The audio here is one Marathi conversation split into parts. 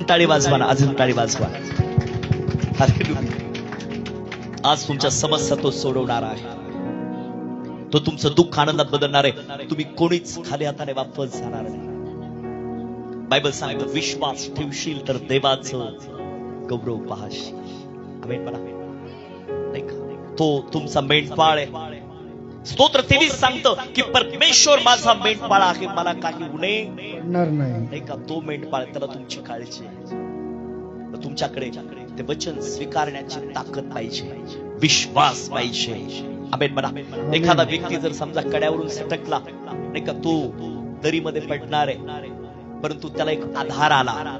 टाळी वाजवा ना, अजून टाळी वाजवा. आज तुमच्या समस्या तो सोडवणार आहे. तो तुमचं दुःख आनंदात बदलणार आहे. तुम्ही कोणीच खाली हाताने वापस जाणार नाही. बायबल सांगतो विश्वास ठेवशील तर देवाचं गौरव पाहशील. आमेन म्हणा. नाही का तो तुमचा मेंढपाळ आहे. स्तोत्र 23 सांगतं की परमेश्वर माझा मेंढपाळ आहे, मला काही उणे नाही का. तो मेंढपाळ, त्याला तुमची काळजी आहे. तुमच्याकडे ते वचन स्वीकारण्याची ताकद पाहिजे, विश्वास पाहिजे. आमेन म्हणा. एखादा व्यक्ती जर समजा कड्यावरून सटकला नाही का, तो दरीमध्ये पडणार आहे, परंतु त्याला एक आधार आला,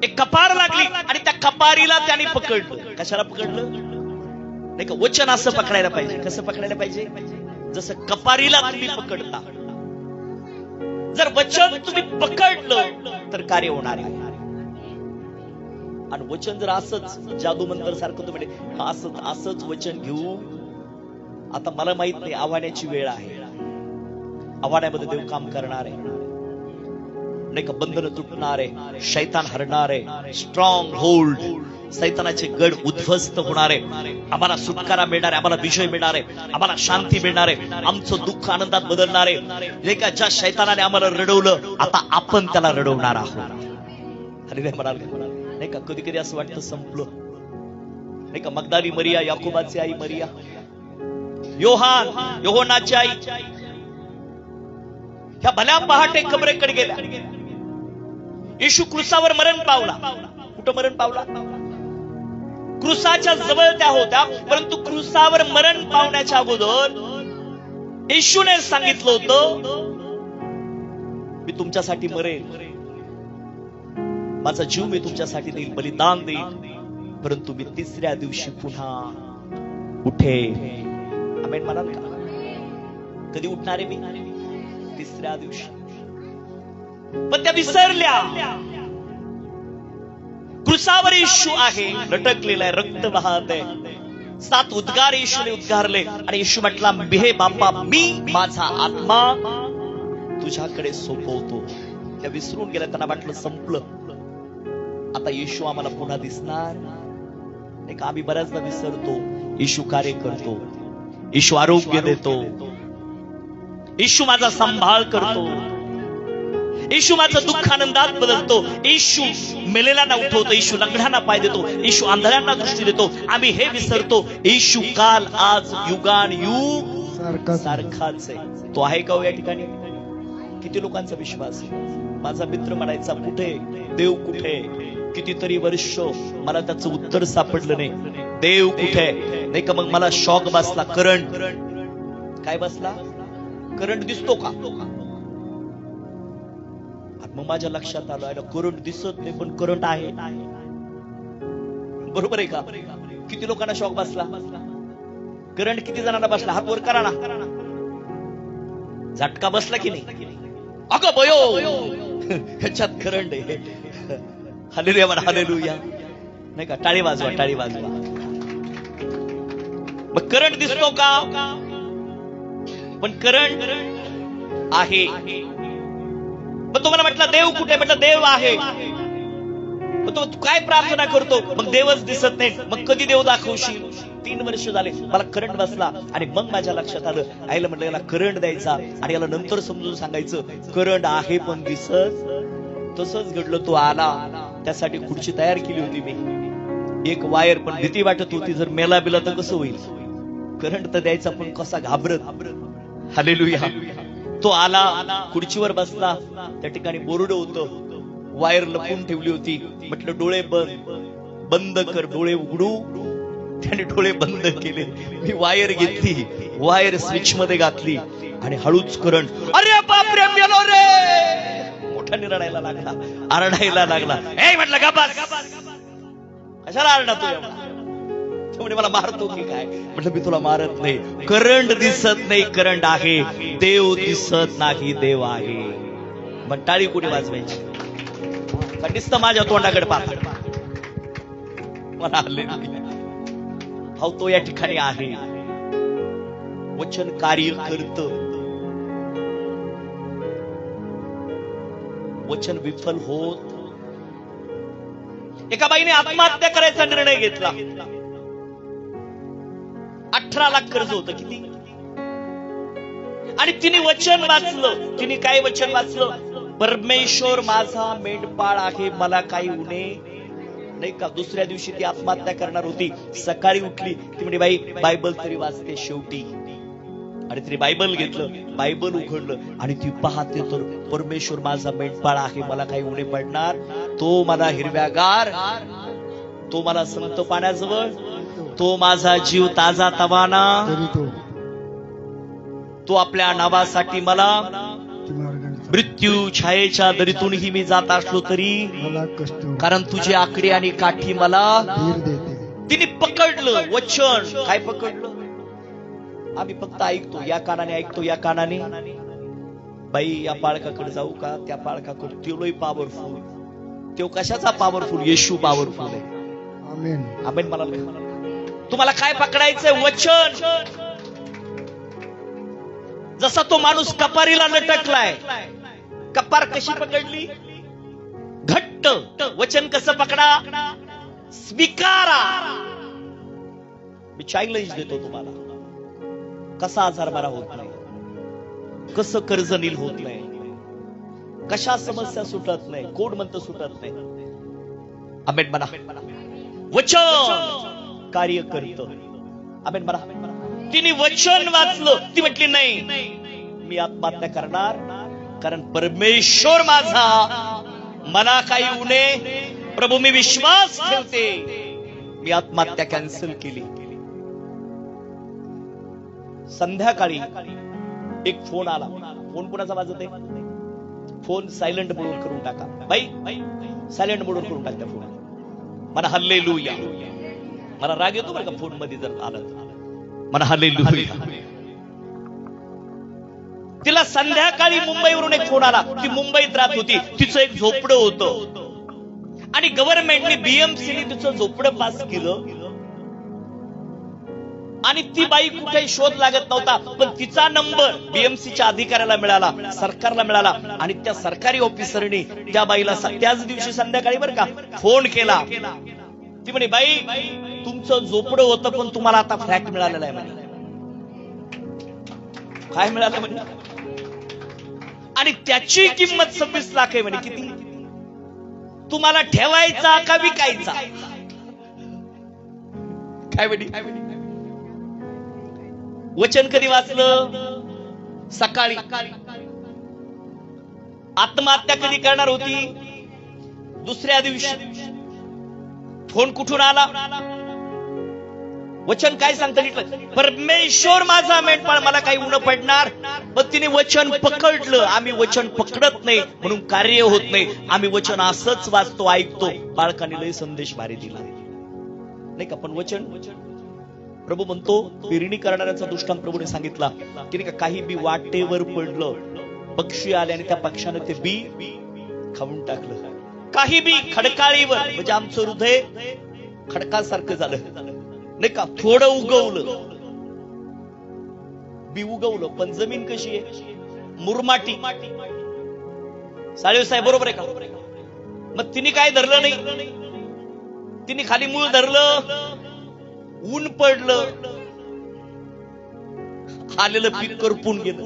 एक कपार लागली आणि त्या कपारीला त्याने पकडलं. कशाला पकडलं नाही का. वचन असं पकडायला पाहिजे. कसं पकडायला पाहिजे? जसं कपारीला तुम्ही पकडता. जर वचन तुम्ही पकडलं तर कार्य होणार आहे. आणि वचन जर असंच जादू मंत्र सारखं तुम्ही असंच वचन घेऊ, आता मला माहित नाही, आव्हानाची वेळ आहे. आव्हानामध्ये देव काम करणार आहे नाही का. बंधन तुटणार आहे, शैतान हरणार आहे, स्ट्रॉंग होल्ड, सैतानाचे गड उद्ध्वस्त होणार आहे. आम्हाला सुटकारा मिळणार आहे, आम्हाला विजय मिळणार आहे, आम्हाला शांती मिळणार आहे, आमचं दुःख आनंदात बदलणार आहे. नाही का. ज्या शैतानाने आम्हाला रडवलं, आता आपण त्याला रडवणार आहोत. हरी म्हणाल नाही का. कधी कधी असं वाटतं संपलं नाही का. मगदाली मरिया, याकोबाची आई मरिया, योहानाची आई, ह्या भल्या पहाटे कबरेकडे गेल्या. येशू क्रूसावर मरण पावला. कुठं मरण पावला? क्रूसाच्या जवळ त्या होत्या, परंतु क्रूसावर मरण पावण्याच्या अगोदर येशूने सांगितलं होतं, मी तुमच्यासाठी मरेन, माझा जीव मी तुमच्यासाठी देईल, बलिदान देईल, परंतु मी तिसऱ्या दिवशी पुन्हा उठेन. आमेन म्हणाल का? कधी उठणार आहे मी? तिसऱ्या दिवशी. पण त्या विसरल्या. क्रूसावर येशू आहे, लटकलेला आहे, रक्त वाहत आहे. 7 उद्गार येशूने उद्गारले आणि येशू म्हटला, हे बाप्पा, मी माझा आत्मा तुझ्याकडे सोपवतो. त्या विसरून गेल्या. त्यांना वाटलं संपलं, आता येशू आम्हाला पुन्हा दिसणार नाही का. आम्ही बऱ्याचदा विसरतो. येशू कार्य करतो, येशू आरोग्य देतो, येशू माझा सांभाळ करतो, येशू माझं दुःख आनंदात बदलतो, येशू मेलेल्यांना उठवतो, येशू लंगड्यांना पाय देतो, येशू आंधळ्यांना दृष्टी देतो. आम्ही हे विसरतो. येशू काल आज युगान युग सारखाच आहे. तो आहे का हो या ठिकाणी? किती लोकांचा विश्वास आहे? माझा मित्र म्हणायचा, कुठे देव, कुठे? कितीतरी वर्ष मला त्याचं उत्तर सापडलं नाही. देव कुठे नाही का. मग मला शॉक बसला. करंट. काय बसला? करंट दिसतो का? मग माझ्या लक्षात आलं, करंट दिसत नाही पण करंट आहे. बरोबर आहे का? किती लोकांना शॉक बसला? करंट किती जणांना बसला? हात वर करा ना. झटका बसला की नाही? अगं बयो, ह्याच्यात करंट आहे. हालेलुया म्हणा, हालेलुया नाही का. टाळी वाजवा, टाळी वाजवा. मग करंट दिसतो का? पण करंट आहे. मग तुम्हाला म्हटलं देव कुठे? म्हटलं देव आहे. मग तू काय प्रार्थना करतो? मग देवच दिसत नाही. मग कधी देव दाखवशील? 3 वर्ष झाले मला करंट बसला आणि मग माझ्या लक्षात आलं, आईला म्हटलं याला करंट द्यायचा आणि याला नंतर समजून सांगायचं करंट आहे पण दिसत. तसंच घडलं. तो आला, त्यासाठी खुर्ची तयार केली होती मी, एक वायर, पण भीती वाटत होती जर मेला बिला तर कसं होईल. करंट तर द्यायचा पण कसा घाबरत. हालेलुया. तो आला, खुर्चीवर बसला, त्या ठिकाणी बोर्ड होतं, वायर लपून ठेवली होती. म्हटलं डोळे बंद कर, डोळे उघडू. त्याने डोळे बंद केले. मी वायर घेतली, वायर स्विच मध्ये घातली आणि हळूच करंट. अरे बापरे, मेलो रे. मोठ्याने रडायला लागला, आरडायला लागला. ए म्हटलं का बस, कशाला आरडा तू? त्यामुळे मला मारतो की काय? म्हटलं मी तुला मारत नाही. करंट दिसत नाही, करंट आहे. देव दिसत नाही, देव आहे. मग टाळी कुठे वाजवायची? नुसतं माझ्या तोंडाकडे पाहत मला आले. भाऊ तो या ठिकाणी आहे. वचन कार्य करत. वचन विफल होत एका बाईने आत्महत्या करायचा निर्णय घेतला. 18 लाख कर्ज होतं. किती? आणि तिने वचन वाचलं. तिने काय वचन वाचलं? परमेश्वर माझा मेंढपाळ आहे, मला काही उणे नाही का. दुसऱ्या दिवशी ती आत्महत्या करणार होती. सकाळी उठली, ती म्हणजे बाई बायबल तरी वाचते शेवटी. आणि तिने बायबल घेतलं, बायबल उघडलं आणि ती पाहते तर परमेश्वर माझा मेंढपाळ आहे, मला काही उणे पडणार. तो मला हिरव्यागार, तो मला संत पाण्याजवळ, तो माझा जीव ताजा तवाना, तो आपल्या नावासाठी मला मृत्यू छायेच्या दरीतूनही मी जात असलो तरी, कारण तुझे आकडे आणि काठी मला. तिने पकडलं वचन. काय पकडलं? आम्ही फक्त ऐकतो, या कानाने ऐकतो, या कानाने. बाई या पाळकाकडे जाऊ का, त्या पाळकाकडे? तो लय पॉवरफुल. तो कशाचा पॉवरफुल? येशू पॉवरफुल आहे. आमेन. आमेन. मला तुम्हाला काय पकडायचंय? वचन. जसा तो माणूस कपारीला लटकलाय, कपार कशी पकडली? घट्ट. वचन कसं पकडा? स्वीकारा. मी चॅलेंज देतो तुम्हाला. कसा आजार बरा होत नाही, कसं कर्ज नील होत नाही, कशा समस्या सुटत नाही, कोण म्हणतं सुटत नाही. आमेन म्हणा. वचन कार्य करतं. आमेन म्हणा. तिने वचन वाचलं. ती म्हटली नाही, मी आत्महत्या करणार, कारण परमेश्वर माझा, मला काही उणे. प्रभू मी विश्वास ठेवते. मी आत्महत्या कॅन्सल केली. संध्याकाळी एक फोन आला. फोन कोणाचा वाजत आहे? फोन सायलेंट मोडून करून टाका. बाई सायलेंट मोडून करून टाक त्या फोन. मला हालेलुया. मला राग येतो बरं का फोन मध्ये जर आलं. मला हालेलुया. तिला संध्याकाळी मुंबईवरून एक फोन आला. ती मुंबईत राहत होती. तिचं एक झोपडं होतं आणि गव्हर्नमेंटने बीएमसीने तिचं झोपडं पास केलं. आणि ती बाई कुठेही शोध लागत नव्हता, पण तिचा नंबर बीएमसीच्या अधिकाऱ्याला मिळाला, सरकारला मिळाला. आणि त्या सरकारी ऑफिसरने त्या बाईला त्याच दिवशी संध्याकाळी बरं का फोन केला. ती म्हणे, बाई तुमचं झोपडं होतं पण तुम्हाला आता फ्लॅट मिळालेला आहे म्हणे. काय मिळालं म्हणे? आणि त्याची किंमत 26 लाख आहे म्हणे. किती? तुम्हाला ठेवायचा का विकायचा? काय म्हणे? वचन कधी वाचलं? सकाळी. आत्महत्या कधी करणार होती? दुसऱ्या दिवशी. फोन कुठून आला? वचन काय सांगतं? परमेश्वर माझा मेंढपाळ, मला काही उणं पडणार. मग तिने वचन पकडलं. आम्ही वचन पकडत नाही म्हणून कार्य होत नाही. आम्ही वचन असंच वाचतो, ऐकतो. बाळकाने लय संदेश भारी दिला नाही का. पण वचन प्रभू म्हणतो, पेरणी करणाऱ्याचा दृष्टांत प्रभूने सांगितला की नाही का, काही बी वाटेवर पडलं, पक्षी आले आणि त्या पक्षाने ते बी खाऊन टाकलं. काही बी खडकाळीवर, म्हणजे आमचं हृदय खडकासारखं झालं नाही का. थोडं उगवलं, बी उगवलं, पण जमीन कशी आहे? मुरमाटी. साळवे साहेब बरोबर आहे का? मग तिने काय धरलं नाही, तिने खाली मूळ धरलं. ऊन पडलं, आलेलं पीक करपून गेलं.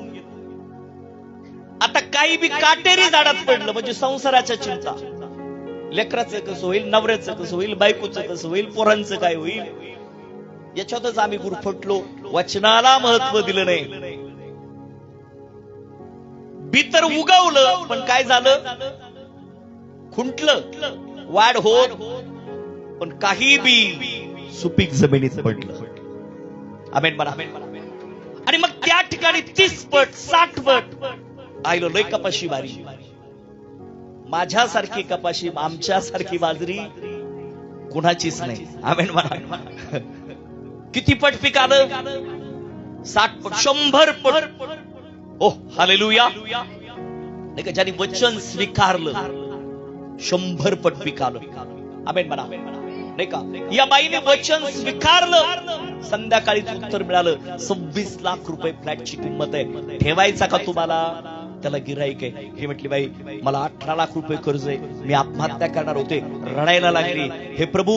आता काही बी काटेरी झाडात पडलं, म्हणजे संसाराच्या चिंता. लेकराचं कसं होईल, नवऱ्याचं कसं होईल, बायकोचं कसं होईल, पोरांचं काय होईल, याच्यातच आम्ही गुरफटलो. वचनाला महत्व दिलं नाही. बी तर उगवलं, पण काय झालं? खुंटलं, वाढ होत, पण काही बी सुपीक जमिनीत पडलं. आमेन म्हणा. आणि मग त्या ठिकाणी 30 पट 60 पट आयलो. लय कपाशी बारी. माझ्यासारखी कपाशी, आमच्यासारखी बाजरी कुणाचीच नाही. आमेन म्हणा. किती पट पीक आलं? 60 पट, 100 पट. ओ हालेलुया. नाही का, ज्यांनी वचन स्वीकारलं 100 पट पीक आलं. आमेन म्हणा. नाही का, या बाईने वचन स्वीकारलं. संध्याकाळी उत्तर मिळालं. 26 लाख रुपये फ्लॅटची किंमत आहे. ठेवायचा का तुम्हाला? त्याला गिऱ्हाईक आहे. ही म्हटली बाई मला 18 लाख रुपये कर्ज आहे, मी आत्महत्या करणार होते. रडायला लागली. हे प्रभू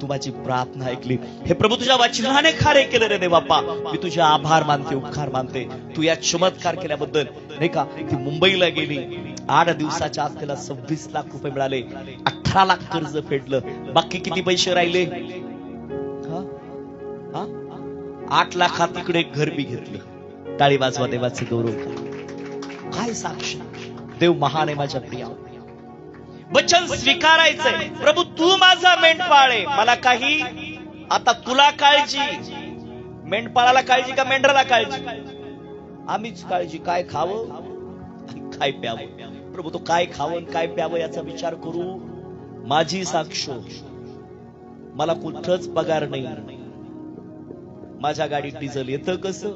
तू माझी प्रार्थना ऐकली. हे प्रभू तुझ्या वचनाने खरे केलं रे देवाप्पा. मी तुझे आभार मानते, उपकार मानते. तू या चमत्कार केल्याबद्दल. नाही का, ती मुंबईला गेली. 8 दिवसाच्या आत त्याला 26 लाख रुपये मिळाले. 18 लाख कर्ज फेडलं. बाकी किती पैसे राहिले? 8 लाखात इकडे घर बी घेतलं. टाळी वाजवा देवाचे गौरव. काय साक्ष, देव महान आहे माझ्या प्रिया. वचन स्वीकारायचंय. प्रभू तू माझा मेंढपाळ आहे, मला काही आता तुला काळजी. मेंढपाळाला काळजी का मेंढराला काळजी? आम्हीच काळजी. काय खावं काय प्यावं. प्रभू तो काय खावं काय प्यावं याचा विचार करू. माझी साक्ष, मला कुठंच पगार नाही. माझ्या गाडीत डिझेल येतं कसं,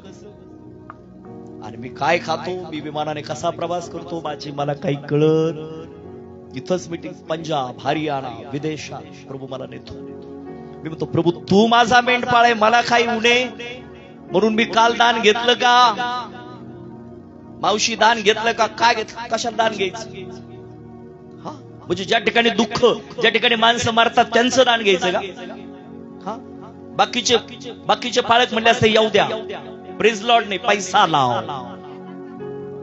आणि मी काय खातो, मी विमानाने कसा प्रवास करतो, माझी मला काही कळत. इथंच मीटिंग पंजाब हरियाणा विदेशात प्रभू मला नेतो. मी म्हणतो प्रभू तू माझा मेंढपाळ आहे, मला काही उणे. म्हणून मी काल दान घेतलं का? मावशी दान घेतलं का? काय घेतलं? कशाला दान घ्यायचं? हा, म्हणजे ज्या ठिकाणी दुःख, ज्या ठिकाणी माणसं मारतात त्यांचं दान घ्यायचं का? हा, बाकीचे पाळक म्हणले असते येऊ द्या. प्रेज लॉर्ड नाही, पैसा लाव.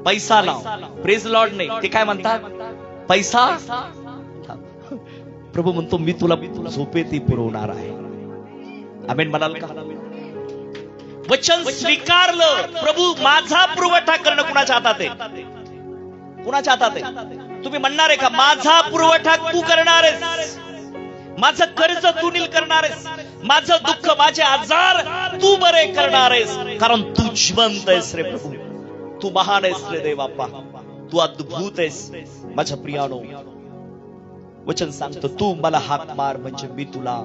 पैसा लाव. प्रेज लॉर्ड नाही, ते काय म्हणतात? पैसा. प्रभू म्हणतो मी तुला झोपेतही पुरवणार आहे. आमेन म्हणाल का? वचन स्वीकारलं. प्रभू माझा पुरवठा करणं कुणाच्या हातात आहे? कुणाच्या हातात आहे? तुम्ही म्हणणार आहे का माझा पुरवठा तू करणार आहेस, माझं कर्ज तू नील करणार आहेस, माझं दुःख माझे आजार तू बरे करणार आहेस, कारण तू जिवंत आहेस रे प्रभू. तू महान आहेस रे देवाप्पा. तू अद्भुत आहेस माझ्या प्रियानो. वचन सांगतो तू मला हाक मार म्हणजे मी तुला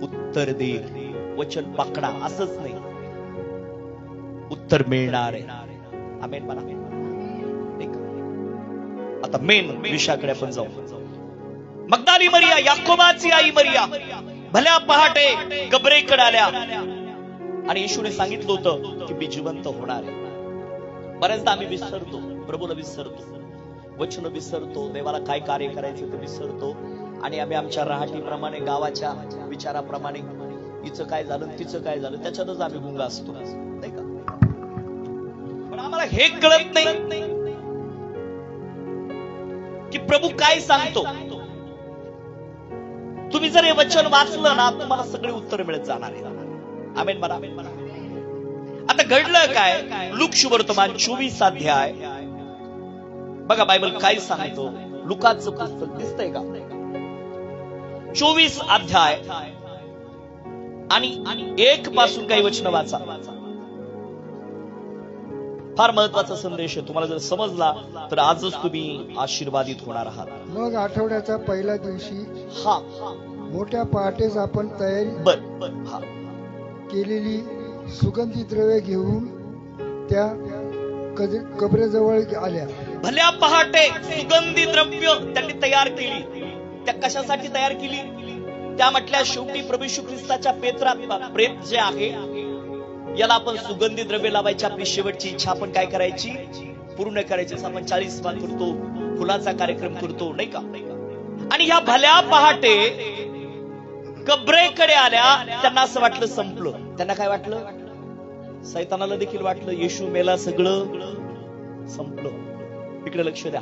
उत्तर दे. वचन पकडा असंच नाही, उत्तर मिळणार आहे. आमेन म्हणा. आता मेन विषयाकडे आपण जाऊ. मगदाली मरिया, याकोबाची आई मरिया भल्या पहाटे गबरेकडे आल्या आणि येशूने सांगितलं होतं की मी जिवंत होणार आहे. बऱ्याचदा आम्ही विसरतो, प्रभूला विसरतो, वचन विसरतो, देवाला काय कार्य करायचं ते विसरतो. आणि आम्ही आमच्या राहटीप्रमाणे, गावाच्या विचाराप्रमाणे, हिचं काय झालं तिचं काय झालं त्याच्यातच आम्ही गुंग असतो, नाही का? पण आम्हाला हे कळत नाही की प्रभू काय सांगतो. तुम्ही जर हे वचन वाचलं ना तुम्हाला सगळे उत्तर मिळत जाणार आहे. आमेन म्हणा. आता घडलं काय? लूक शुभवर्तमान 24 अध्याय बघा. बायबल काय सांगतो? लुकाचं पुस्तक दिसतंय का? 24 अध्याय आणि 1 पासून काही वचन वाचा. फार महत्वाचा संदेश आहे. तुम्हाला जर समजला तर आजच तुम्ही आशीर्वादित होणार आहात. मग आठवड्याच्या पहिल्या दिवशी हा मोठ्या पहाटेच आपण तयारी केलेली सुगंधी द्रव्ये घेऊन त्या कबरेजवळ आल्या. भल्या पहाटे सुगंधी द्रव्य त्यांनी तयार केली. त्या कशासाठी तयार केली? त्या म्हटल्या शेवटी प्रभू येशू ख्रिस्ताच्या प्रेत जे आहे याला आपण सुगंधी द्रव्य लावायची. आपली शेवटची इच्छा आपण काय करायची? पूर्ण करायची. आपण 40 वार करतो, फुलाचा कार्यक्रम करतो, नाही का? आणि ह्या भल्या पहाटे कबरेकडे आल्या. त्यांना असं वाटलं संपलं. त्यांना काय वाटलं? सैतानाला देखील वाटलं येशू मेला, सगळं संपलं. इकडे लक्ष द्या.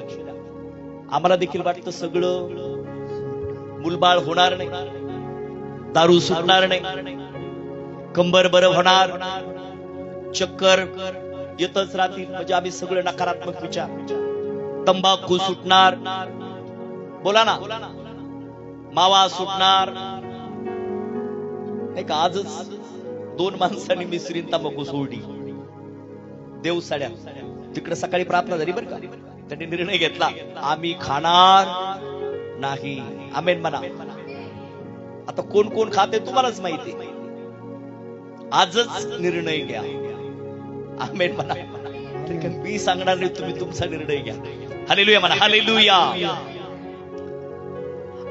आम्हाला देखील वाटतं सगळं मुलबाळ होणार नाही, दारू सुटणार नाही, कंबर बरं होणार, चक्कर येतच राहतील. म्हणजे आम्ही सगळे नकारात्मक विचार. तंबाखू सुटणार, बोला ना, मावा सुटणार, नाही का? आजच 2 माणसांनी मिसरीन तंबाखू सोडली. देव साड्या तिकडे सकाळी प्रार्थना झाली बरं का. त्यांनी निर्णय घेतला आम्ही खाणार नाही. आमेन म्हणा. आता कोण कोण खाते तुम्हालाच माहिती. आजच निर्णय घ्या. आमेन म्हणा. मी सांगणार नाही, तुम्ही तुमचा निर्णय घ्या. हालेलुया म्हणा. हालेलुया.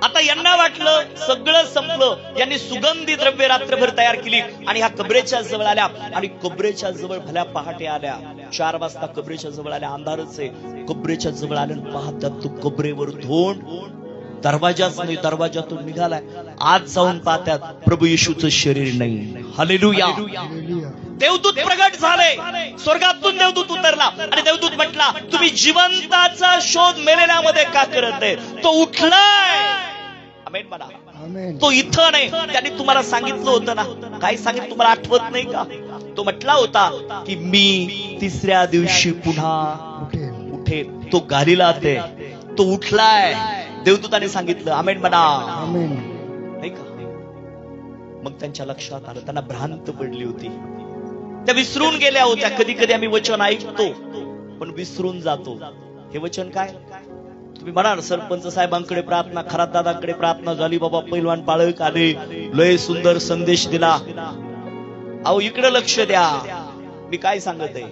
आता यांना वाटलं सगळं संपलं, यांनी सुगंधी द्रव्य रात्रभर तयार केली आणि ह्या कबरेच्या जवळ आल्या आणि कबरेच्या जवळ भल्या पहाटे आल्या. 4 वाजता कबरेच्या जवळ आल्या, अंधारच आहे. कबरेच्या जवळ आल्या पाहतात तो कबरेवर धोंड, दरवाजाच नाही, दरवाजातून निघालाय. आज जाऊन पाहतात प्रभू येशूचं शरीर नाही. हालेलुया. देवदूत प्रगट झाले, स्वर्गातून देवदूत उतरला आणि देवदूत म्हटला, तुम्ही जिवंताचा शोध मेलेल्यामध्ये का करत आहे? तो उठलाय. आमेन म्हणा. तो इथं नाही. त्यांनी तुम्हाला सांगितलं होतं ना, काय सांगितलं तुम्हाला आठवत नाही का? तो म्हटला होता की मी 3ऱ्या दिवशी पुन्हा उठेल. तो गालिलात आहे, तो उठलाय. देवदूताने सांगितलं. आमेन म्हणा. नाही का? मग त्यांच्या लक्षात आलं, त्यांना भ्रांत पडली होती, त्या विसरून गेल्या होत्या. कधी कधी आम्ही वचन ऐकतो पण विसरून जातो. हे वचन काय? तुम्ही म्हणाल सरपंच साहेबांकडे प्रार्थना, खरात दादांकडे प्रार्थना झाली, बाबा पैलवान पाळक आले, लय सुंदर संदेश दिला. अहो इकडे लक्ष द्या, मी काय सांगत आहे.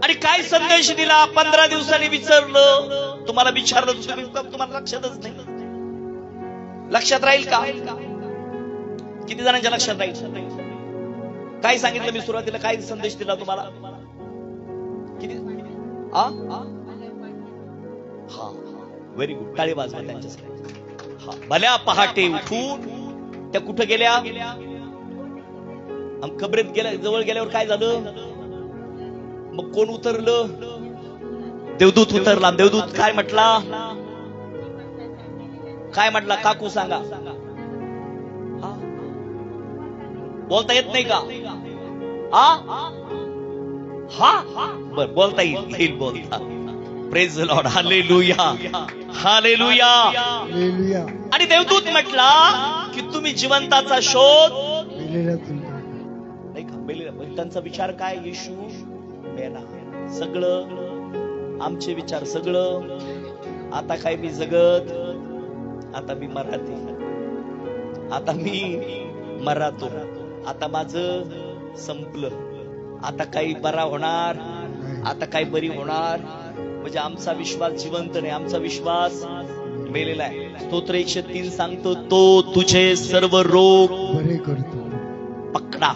आणि काय संदेश दिला? 15 दिवसांनी विचारलं, तुम्हाला विचारलं, तुम्हाला लक्षातच नाही. लक्षात राहील का? किती जणांच्या लक्षात राहील? काय सांगितलं मी सुरुवातीला? काय संदेश दिला तुम्हाला? किती? Very good. टाळी वाजवा त्यांच्यासाठी. भल्या पहाटे उठून त्या कुठं गेल्या? कबरेत गेल्या. जवळ गेल्यावर काय झालं? मग कोण उतरलं? देवदूत उतरला. देवदूत काय म्हटला? काय म्हटला? काकू सांगा. बोलता येत नाही का? बर बोलता येईल. बोलता. Praise the Lord. Hallelujah. Hallelujah. आणि देवदूत म्हटला की तुम्ही जिवंताचा शोध नाही का? त्यांचा विचार काय? येशू मेला. सगळं आमचे विचार, सगळं आता काय मी जगत, आता मी मराठी, आता मी मरातो, आता माझं संपलं, आता काही बरा होणार, आता काही बरी होणार. म्हणजे आमचा विश्वास जिवंत नाही, आमचा विश्वास मेलेला आहे. स्तोत्र 103 सांगतो, तो तुझे सर्व रोग बरे करतो. पकडा,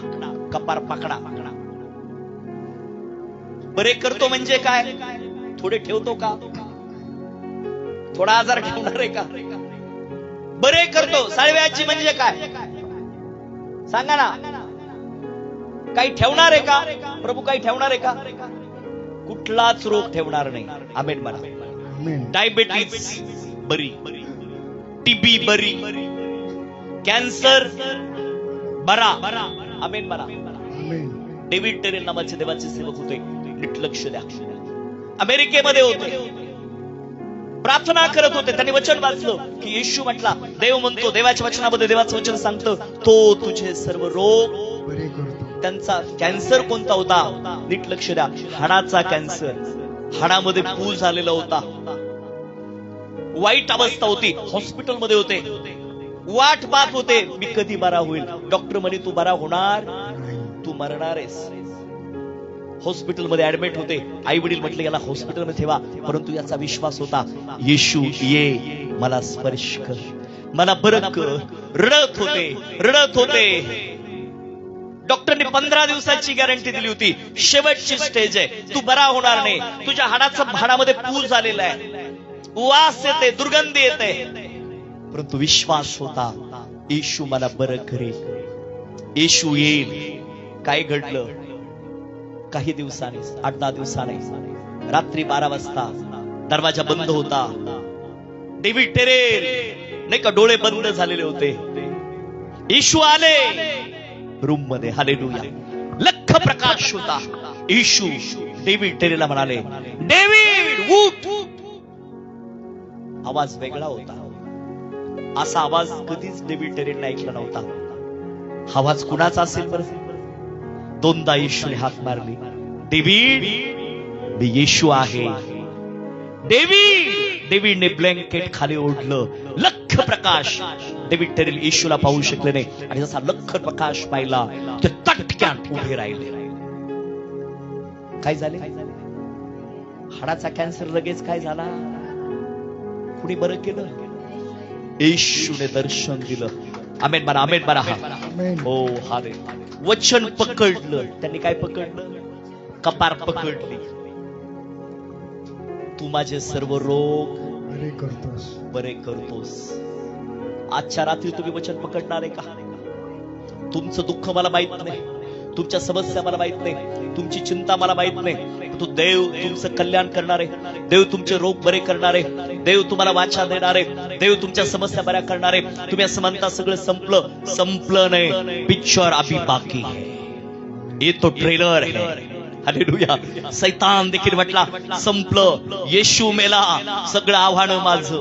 कपार पकडा. बरे करतो म्हणजे काय? थोडे ठेवतो का? थोडा आजार ठेवणार आहे का? बरे करतो. साळव्याची म्हणजे काय सांगा ना? काही ठेवणार आहे का प्रभू? काही ठेवणार आहे का? कुठलाच रोग ठेवणार नाही. आमेन म्हणा. डायबिटीज बरी, टीबी बरी, कॅन्सर बरा. आमेन म्हणा. डेव्हिड टेरेल नावाचे देवाचे सेवक होते. नीट लक्ष द्या. अमेरिकेमध्ये होते, प्रार्थना करत होते. त्यांनी वचन वाचलं की येशू म्हटला, देव म्हणतो, देवाच्या वचनामध्ये देवाचं वचन सांगतं, तो तुझे सर्व रोग बरे करतो. त्यांचा कॅन्सर कोणता होता? नीट लक्ष द्या. हाडाचा कॅन्सर. हाडामध्ये पूल झालेला होता, वाईट अवस्था होती. हॉस्पिटलमध्ये होते, वाट पाहत होते, मी कधी बरा होईल. डॉक्टर म्हणे तू बरा होणार, तू मरणार आहेस. हॉस्पिटलमध्ये ऍडमिट होते. आई वडील म्हटले याला हॉस्पिटलमध्ये ठेवा, परंतु याचा विश्वास होता, येशू ये, मला स्पर्श कर, मला बरं कर. रडत होते, रडत होते. डॉक्टरने 15 दिवसाची गॅरंटी दिली होती. शेवटची स्टेज आहे, तू बरा होणार नाही, तुझ्या हाडामध्ये पूल झालेला आहे, वास येते, दुर्गंधी येते. परंतु विश्वास होता, येशू मला बरं करेल, येशू येईल. काय घडलं? काही दिवसांनी, 8-10 दिवसांनी, रात्री 12 वाजता दरवाजा बंद होता. डेव्हिड टेरेल नाही का, डोळे बंद झालेले होते. येशू आले रूम मध्ये. हालेलुया. लख प्रकाश होता. येशू डेव्हिड टेरेलला म्हणाले, डेव्हिड उठ. आवाज वेगळा होता. असा आवाज कधीच डेव्हिड टेरेलने ऐकला नव्हता. आवाज कुणाचा असेल बरं? 2दा येशूने हाक मारली. डेव्हिड, मी येशू आहे. डेव्हिडने ब्लँकेट खाली ओढलं. लख प्रकाश. डेव्हिड टेरेल येशूला पाहू शकले नाही, आणि जसा लख प्रकाश पाहिला ते तटक्यान उभे राहिले. काय झाले? हाडाचा कॅन्सर लगेच काय झाला? कुणी बरं केलं? येशूने दर्शन दिलं. आमेन म्हणा, आमेन म्हणा. आमेन. हो हाले. वचन पकडलं. त्यांनी काय पकडलं? कपार पकडली. तू माझे सर्व रोग बरे करतोस. बरे करतोस. आजच्या रात्री तुम्ही वचन पकडणार आहे का? तुमचं दुःख मला माहित नाही, तुमच्या समस्या मला माहित नाही, तुमची चिंता मला माहित नाही. तो देव तुमचं कल्याण करणार आहे. देव तुमचे रोग बरे करणार आहे. देव तुम्हाला वाचा देणार आहे. देव तुमच्या समस्या बऱ्या करणार आहे. तुम्ही असं म्हणता सगळं संपलं. संपलं नाही, पिक्चर अभी बाकी है. ये तो ट्रेलर है. हालेलुया. सैतान देखील म्हटला संपलं, येशू मेला, सगळं आव्हान माझं.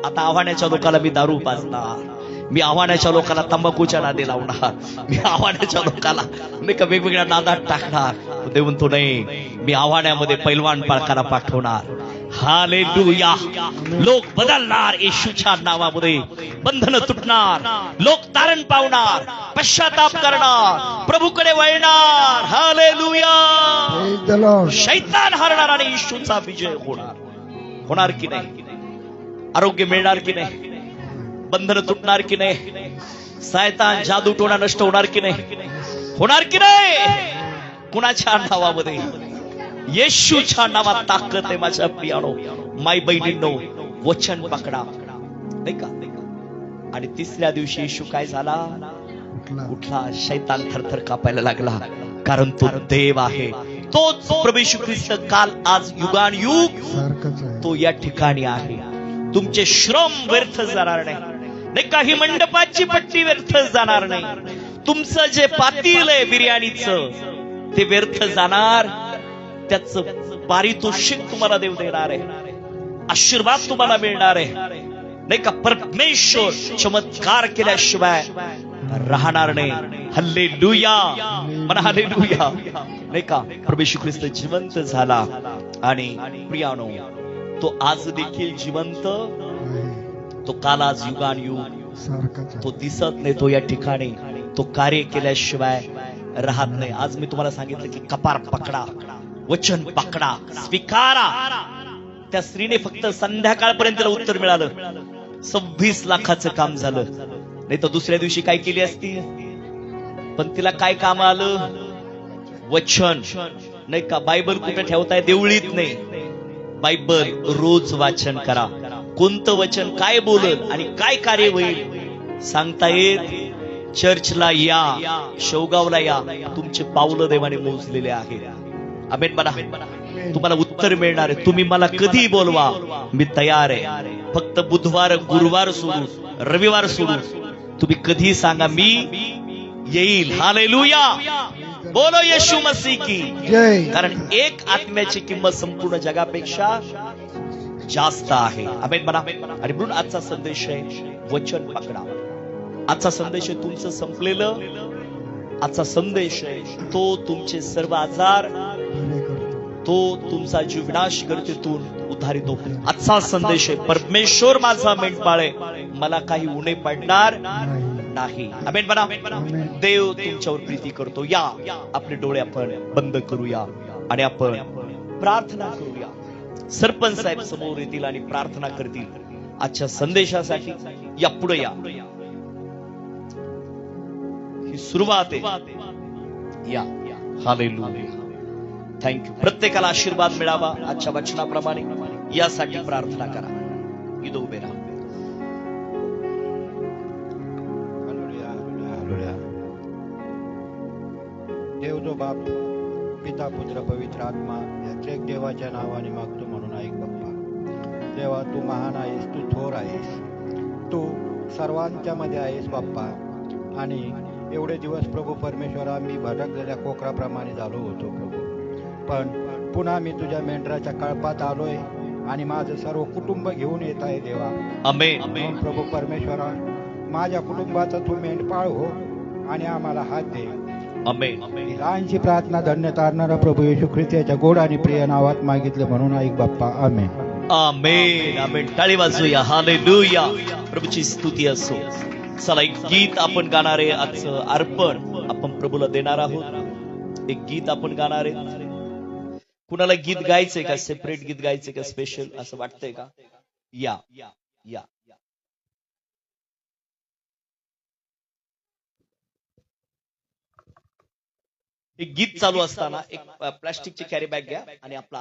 आता आव्हानाच्या लोकांना मी दारू पाजणार, मी आव्हानाच्या लोकांना तंबाखूच्या नादी लावणार, मी आव्हानाच्या लोकांना नाही का वेगवेगळ्या नादात टाकणार. देव म्हणतो नाही, मी आव्हानामध्ये पैलवान पालकाला पाठवणार. हालेलुया. लोक बदलणार येशूच्या नावामध्ये. बंधन तुटणार, लोक तारण पावणार, पश्चाताप करणार, प्रभूकडे वळणार. हालेलुया. Praise the Lord. शैतान हरणार आणि येशूचा विजय होणार. होणार की नाही? आरोग्य मिळणार की नाही? बंधन तुटणार की नाही? शैतान जादू टोणा नष्ट होणार की नाही? होणार की नाही? कुणाच्या नावामध्ये? येशूच्या नावात ताकद आहे माझ्या प्रियानो. माय बहिणींनो, वचन पकडा नाही का? आणि तिसऱ्या दिवशी येशू काय झाला? उठला. शैतान थरथर कापायला लागला, कारण तो देव आहे. तोच प्रभू येशू ख्रिस्त काल आज युगान युग सारखंच आहे. तो या ठिकाणी आहे. तुमचे श्रम व्यर्थ जाणार नाही, नाही काही मंडपाची पट्टी व्यर्थ जाणार नाही. तुमचं जे पातील आहे बिर्याणीचं ते व्यर्थ जाणार. त्याच पारितोषिक तुम्हाला देव देणार आहे. आशीर्वाद तुम्हाला मिळणार आहे नाही का? परमेश्वर चमत्कार केल्याशिवाय राहणार नाही. हल्लेलुया म्हणा, हल्लेलुया नाही का? प्रभू येशू ख्रिस्त जिवंत झाला आणि प्रियानो तो आज देखील जिवंत. तो काल आज युगान युग सारखंच तो आहे. दिसत नाही. तो या ठिकाणी तो कार्य केल्याशिवाय राहत नाही. आज मी तुम्हाला सांगितलं की कपार पकडा, वचन पकडा, स्वीकारा. त्या स्त्रीने फक्त संध्याकाळपर्यंत तिला उत्तर मिळालं. 26 लाखाचं काम झालं. नाही तर दुसऱ्या दिवशी काय केली असती? पण तिला काय काम आलं? वचन नाही का? बायबल कुठे ठेवताय? देवळीत नाही. बायबल रोज वाचन करा. कोणतं वचन काय बोलल आणि काय कार्य होईल सांगता येत. चर्चला या, शेवगावला या. तुमचे पावलं देवाने मोजलेले आहे. आमेन म्हणा. तुम्हाला उत्तर मिळणार आहे. तुम्ही मला कधी बोलवा, मी तयार आहे. फक्त बुधवार गुरुवार सोडून, रविवार सोडून तुम्ही कधी सांगा, मी येईल. हालेलुया. बोलो येशू मसीह की जय. कारण एक आत्म्याची किंमत संपूर्ण जगापेक्षा जास्त आहे. आमेन म्हणा. आणि म्हणून आजचा संदेश आहे वचन पकडा. आजचा संदेश आहे तुमचं संपलेलं. आजचा संदेश आहे तो तुमचे सर्व आजार, बरे करतो. तो तुमचा जीव विनाश गर्तेतून उद्धारितो. आजचा संदेश आहे परमेश्वर माझा मेंढपाळ आहे, मला काही उणे पडणार नाही. आमेन म्हणा. आमेन. देव तुमच्यावर प्रीती करतो. या आपले डोळे आपण बंद करूया आणि आपण प्रार्थना करूया. सरपंच साहेब समोर येतील आणि प्रार्थना करतील आजच्या संदेशासाठी. या पुढे या. ही सुरुवात आहे. या. हालेलुया. थँक्यू. प्रत्येकाला आशीर्वाद मिळावा आजच्या वचनाप्रमाणे यासाठी प्रार्थना करा. इथं उभे राहा. देव जो बाप, पिता, पुत्र, पवित्र आत्मा या एक देवाच्या नावाने मागतो म्हणून ऐक बाप्पा. देवा, तू महान आहेस, तू थोर आहेस, तू सर्वांच्या मध्ये आहेस बाप्पा. आणि एवढे दिवस प्रभू परमेश्वरा मी भटकलेल्या कोकराप्रमाणे झालो होतो प्रभू, पण पुन्हा मी तुझ्या मेंढराच्या कळपात आलोय आणि माझं सर्व कुटुंब घेऊन येत आहे देवा. आमेन. म्हणून प्रभू परमेश्वरा, माझ्या कुटुंबाचा तू मेंढपाळ हो आणि आम्हाला हात दे. आमेन. ही लहानशी प्रार्थना धन्य तारणारा प्रभू येशू ख्रिस्ताच्या गोड आणि प्रिय नावात मागितले म्हणून ऐक बाप्पा. आमेन. आमेन. आमेन. टाळी वाजूया. हालेलुया. प्रभूची स्तुती असो. चला एक गीत आपण गाणार आहे. आजचं अर्पण आपण प्रभूला देणार आहोत. एक गीत आपण गाणार आहे. कुणाला गीत गायचंय का? सेपरेट गीत गायचंय का? स्पेशल असं वाटतंय का? या या या एक गीत चालू असताना एक प्लास्टिकची कॅरी बॅग घ्या आणि आपला